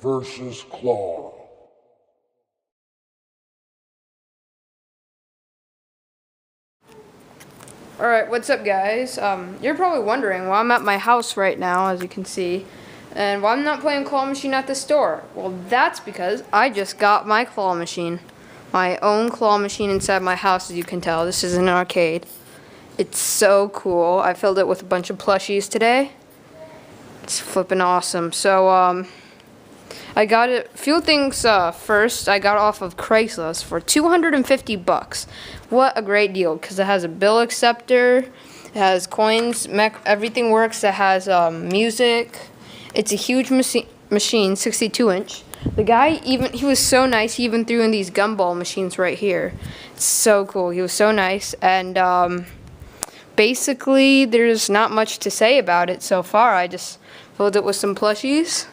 versus Claw. Alright, what's up guys? You're probably wondering why I'm at my house right now, as you can see, and why I'm not playing claw machine at the store. Well, that's because I just got my claw machine. My own claw machine inside my house, as you can tell. This is an arcade. It's so cool. I filled it with a bunch of plushies today. It's flipping awesome. So, I got a few things first. I got off of Craigslist for $250. What a great deal, because it has a bill acceptor, it has coins, everything works. It has music. It's a huge machine, 62-inch. The guy he was so nice. He even threw in these gumball machines right here. It's so cool. He was so nice, and basically there's not much to say about it so far. I just filled it with some plushies.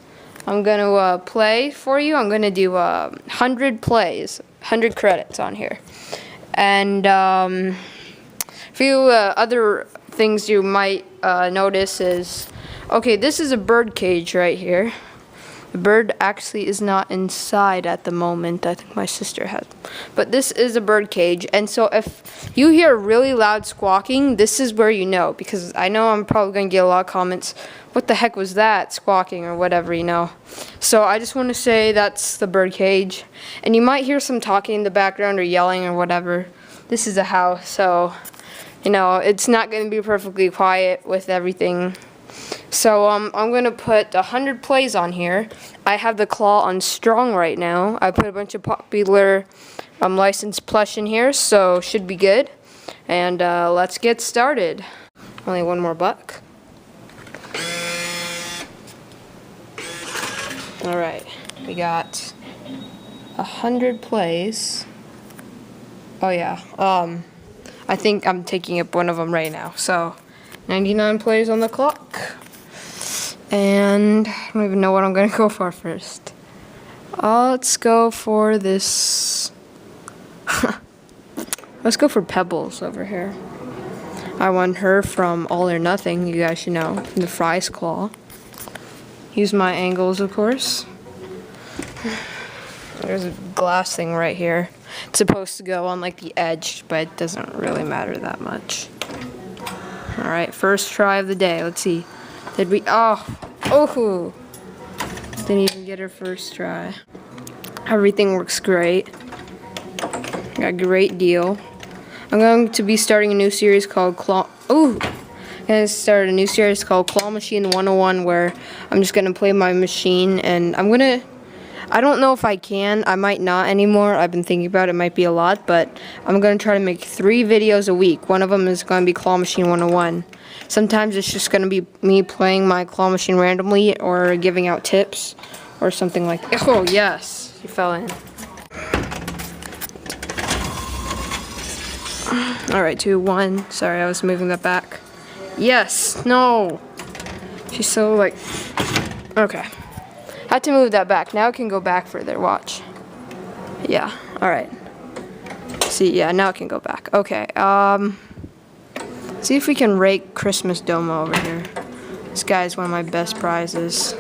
I'm going to play for you. I'm going to do 100 plays, 100 credits on here. And a few other things you might notice is, okay, this is a bird cage right here. The bird actually is not inside at the moment. I think my sister has. But this is a bird cage. And so if you hear really loud squawking, this is where you know. Because I know I'm probably going to get a lot of comments. What the heck was that? Squawking or whatever, you know. So I just want to say that's the bird cage. And you might hear some talking in the background or yelling or whatever. This is a house, so, you know, it's not going to be perfectly quiet with everything. So I'm going to put 100 plays on here. I have the claw on strong right now. I put a bunch of popular licensed plush in here, so should be good. And let's get started. Only one more buck. Alright, we got 100 plays. Oh yeah, I think I'm taking up one of them right now. So 99 plays on the clock. And I don't even know what I'm going to go for first. Let's go for this. Let's go for Pebbles over here. I won her from All or Nothing, you guys should know, from the Fries Claw. Use my angles, of course. There's a glass thing right here. It's supposed to go on like the edge, but it doesn't really matter that much. Alright, first try of the day. Let's see. Did we... Oh! Didn't even get her first try. Everything works great. Got a great deal. I'm going to be starting a new series called Claw... Ooh! I'm going to start a new series called Claw Machine 101, where I'm just going to play my machine, and I'm going to... I don't know if I can. I might not anymore. I've been thinking about it. It might be a lot, but I'm going to try to make 3 videos a week. One of them is going to be Claw Machine 101. Sometimes it's just going to be me playing my claw machine randomly or giving out tips or something like that. Oh, yes. You fell in. Alright, 2, 1. Sorry, I was moving that back. Yes. No. She's so, like... Okay. Had to move that back. Now it can go back further. Watch. Yeah. Alright. See, yeah, now it can go back. Okay. See if we can rake Christmas Domo over here. This guy is one of my best prizes.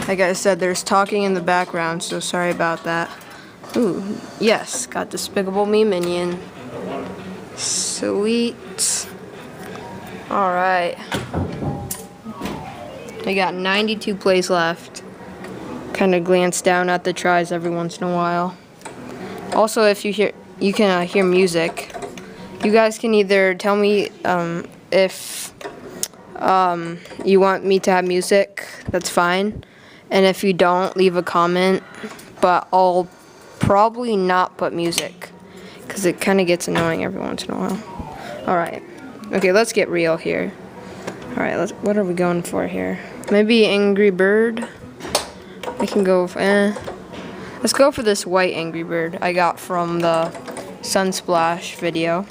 Like I said, there's talking in the background, so sorry about that. Ooh, yes, got Despicable Me minion. Sweet. Alright. I got 92 plays left. Kind of glance down at the tries every once in a while. Also, if you can hear music. You guys can either tell me if you want me to have music, that's fine. And if you don't, leave a comment. But I'll probably not put music, because it kind of gets annoying every once in a while. Alright. Okay, let's get real here. Alright, what are we going for here? Maybe Angry Bird? I can go let's go for this white Angry Bird I got from the Sunsplash video.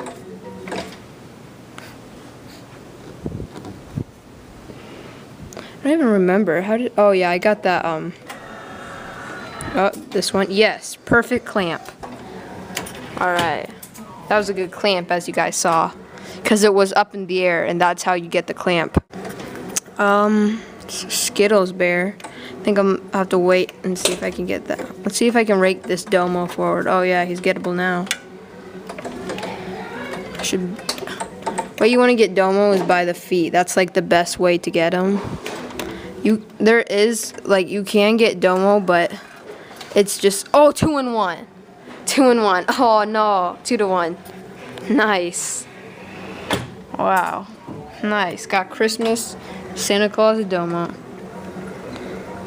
I don't even remember. Oh yeah, I got that, oh, this one. Yes, perfect clamp. Alright. That was a good clamp, as you guys saw. Because it was up in the air, and that's how you get the clamp. Skittles bear. I think I'll have to wait and see if I can get that. Let's see if I can rake this Domo forward. Oh yeah, he's gettable now. Way you want to get Domo is by the feet. That's like the best way to get him. You can get Domo, but it's just 2-in-1. 2-in-1. Oh no, 2-to-1. Nice. Wow. Nice. Got Christmas, Santa Claus, Domo.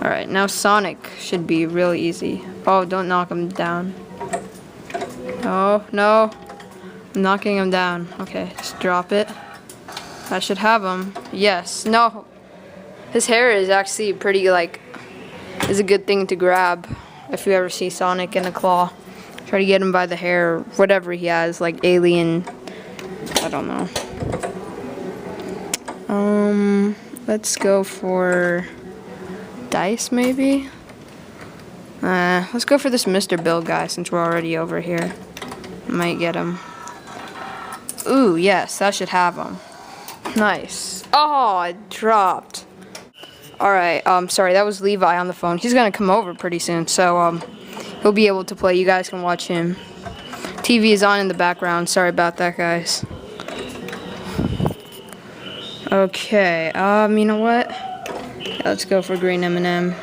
Alright, now Sonic should be really easy. Oh, don't knock him down. Oh, no. I'm knocking him down. Okay, just drop it. That should have him. Yes. No. His hair is actually pretty, is a good thing to grab if you ever see Sonic in a claw. Try to get him by the hair or whatever he has, like alien. I don't know. Let's go for dice, maybe? Let's go for this Mr. Bill guy since we're already over here. Might get him. Ooh, yes, that should have him. Nice. Oh, it dropped. Alright, sorry, that was Levi on the phone. He's gonna come over pretty soon, so, he'll be able to play. You guys can watch him. TV is on in the background. Sorry about that, guys. Okay, you know what? Let's go for green M&M.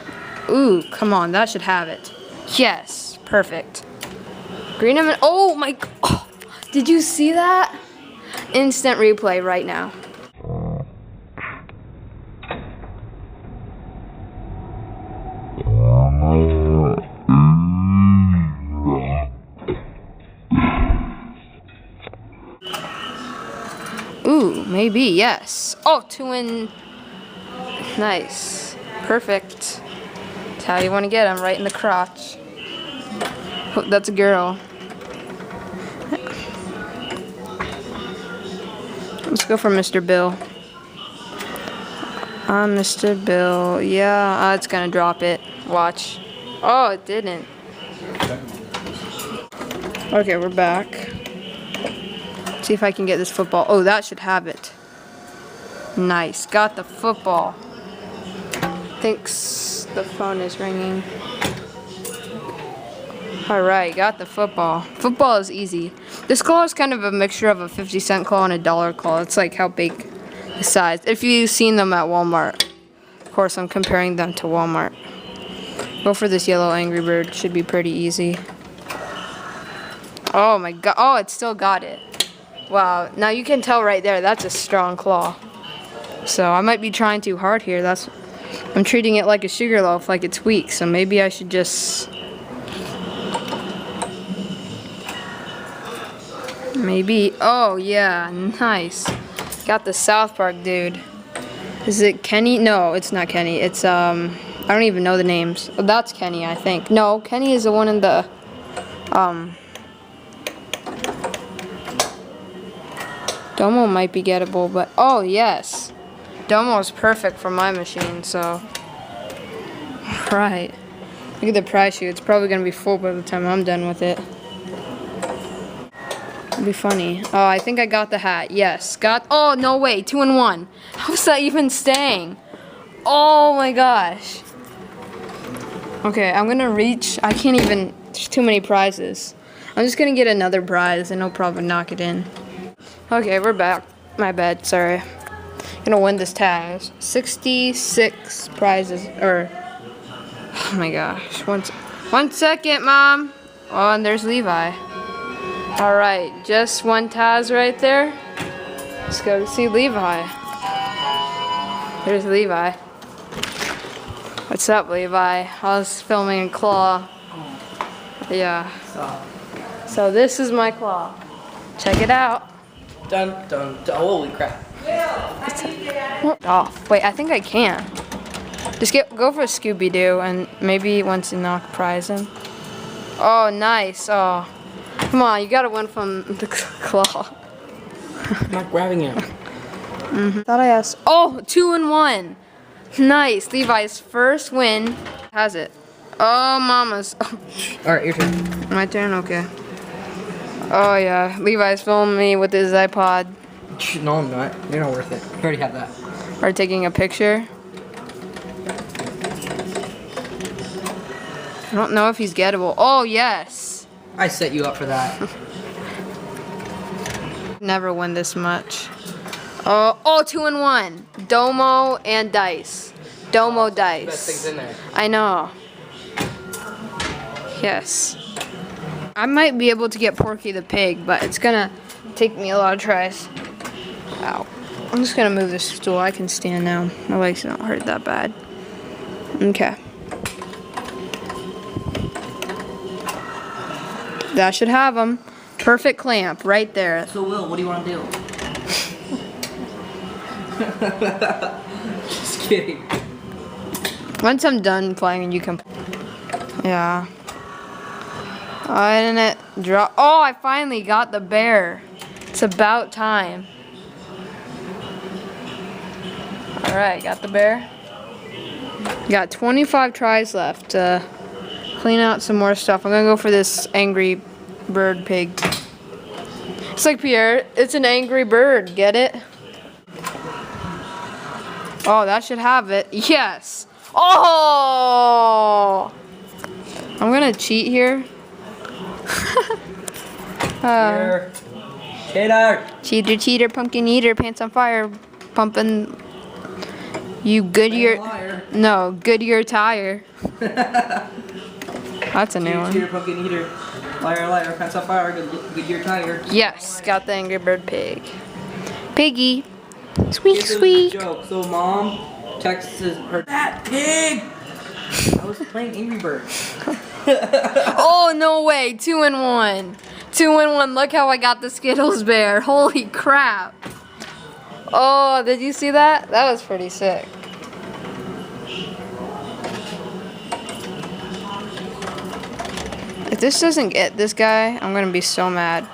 Ooh, come on, that should have it. Yes, perfect. Green M&M. Oh my! Oh, did you see that? Instant replay right now. Ooh, maybe, yes. Oh, 2-in. Nice. Perfect. That's how you want to get him, right in the crotch. Oh, that's a girl. Let's go for Mr. Bill. Mr. Bill. Yeah, it's gonna drop it. Watch. Oh, it didn't. Okay, we're back. See if I can get this football. Oh, that should have it. Nice. Got the football. Thinks the phone is ringing. Alright, got the football. Football is easy. This claw is kind of a mixture of a 50-cent claw and a dollar claw. It's like how big the size. If you've seen them at Walmart. Of course, I'm comparing them to Walmart. Go for this yellow Angry Bird. Should be pretty easy. Oh my god. Oh, it still got it. Wow. Now you can tell right there, that's a strong claw. So I might be trying too hard here. I'm treating it like a sugar loaf, like it's weak. So maybe I should just... Maybe. Oh, yeah. Nice. Got the South Park dude. Is it Kenny? No, it's not Kenny. It's, I don't even know the names. Oh, that's Kenny, I think. No, Kenny is the one in the, Domo might be gettable, but... Oh, yes. Domo is perfect for my machine, so... Right. Look at the prize shoe. It's probably going to be full by the time I'm done with it. It'll be funny. Oh, I think I got the hat. Yes. Got... Oh, no way. 2-in-1. How's that even staying? Oh, my gosh. Okay, I'm going to reach... I can't even... There's too many prizes. I'm just going to get another prize, and I'll probably knock it in. Okay, we're back. My bad, sorry. Gonna win this tag. 66 prizes, or... Oh my gosh. One second, Mom. Oh, and there's Levi. Alright, just one Taz right there. Let's go to see Levi. There's Levi. What's up, Levi? I was filming a claw. Yeah. So this is my claw. Check it out. Dun, dun, dun. Holy crap. Oh, wait, I think I can. Just go for a Scooby-Doo and maybe once you knock prize in. Oh, nice. Oh, come on, you gotta win from the claw. I'm not grabbing it. Thought I asked. Oh, 2-in-1. Nice. Levi's first win. Has it. Oh, mama's. Alright, your turn. My turn? Okay. Oh, yeah. Levi's filming me with his iPod. No, I'm not. You're not worth it. You already have that. Or taking a picture. I don't know if he's gettable. Oh, yes. I set you up for that. Never win this much. Oh, 2 in 1. Domo and dice. Domo dice. Best things in there. I know. Yes. I might be able to get Porky the Pig, but it's gonna take me a lot of tries. Ow. I'm just gonna move this stool. I can stand now. My legs don't hurt that bad. Okay. That should have him. Perfect clamp right there. So Will, what do you want to do? Just kidding. Once I'm done playing, you can. Yeah. I didn't drop. Oh, I finally got the bear. It's about time. All right, got the bear. Got 25 tries left to clean out some more stuff. I'm gonna go for this angry bird pig. It's like Pierre, it's an angry bird, get it? Oh, that should have it. Yes. Oh! I'm gonna cheat here. Cheater. Cheater, pumpkin eater, pants on fire, pumping. You Goodyear. No, Goodyear tire. That's a new one. Cheater, pumpkin eater, liar, pants on fire, Goodyear tire. Yes, got the Angry Bird pig. Piggy. Squeak. Joke. So mom texts her, that pig. I was playing Angry Bird. Oh, no way. 2 in 1. 2 in 1. Look how I got the Skittles bear. Holy crap. Oh, did you see that? That was pretty sick. If this doesn't get this guy, I'm going to be so mad.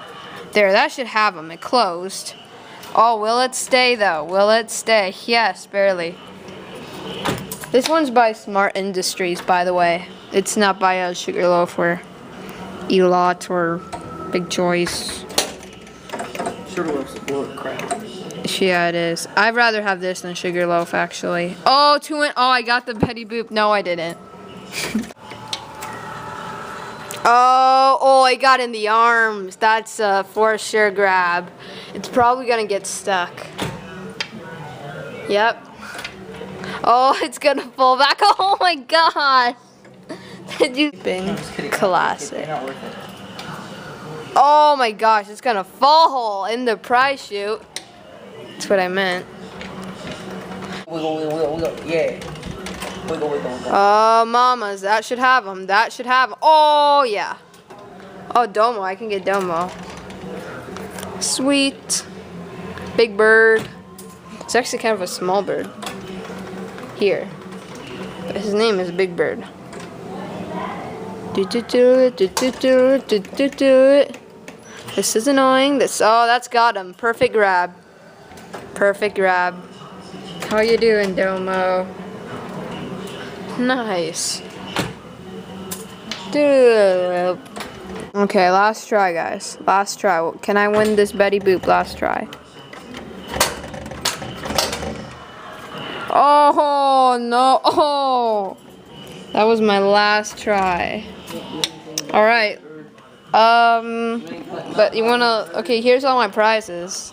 There, that should have him. It closed. Oh, will it stay, though? Will it stay? Yes, barely. This one's by Smart Industries, by the way. It's not by Sugarloaf or Elot or Big Choice. Sugarloaf's a blow of crap. Yeah, it is. I'd rather have this than Sugarloaf, actually. Oh, 2 in... Oh, I got the Betty Boop. No, I didn't. Oh, I got in the arms. That's a for sure grab. It's probably gonna get stuck. Yep. Oh, it's gonna fall back. Oh my god. Did you bing? Classic. Not worth it. Oh my gosh, it's gonna fall in the prize chute. That's what I meant. Wiggle. Yeah. Wiggle. Oh, mamas, that should have them. That should have them. Oh, yeah. Oh, Domo. I can get Domo. Sweet. Big bird. It's actually kind of a small bird. Here. But his name is Big Bird. This is annoying. Oh, that's got him. Perfect grab. Perfect grab. How you doing, Domo? Nice. Dude. Okay, last try, guys. Last try. Can I win this Betty Boop last try? Oh, no. Oh. That was my last try. Alright. But you wanna... Okay, here's all my prizes.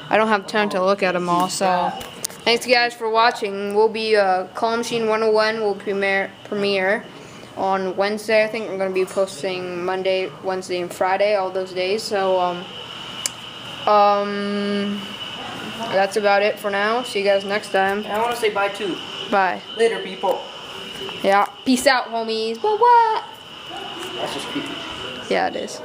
I don't have time to look at them all, so... Thanks, guys, for watching. We'll be... Claw Machine 101 will premiere on Wednesday. I think we're going to be posting Monday, Wednesday, and Friday, all those days. So, that's about it for now. See you guys next time. And I want to say bye, too. Bye. Later, people. Yeah. Peace out, homies. What? That's just creepy. Yeah, it is.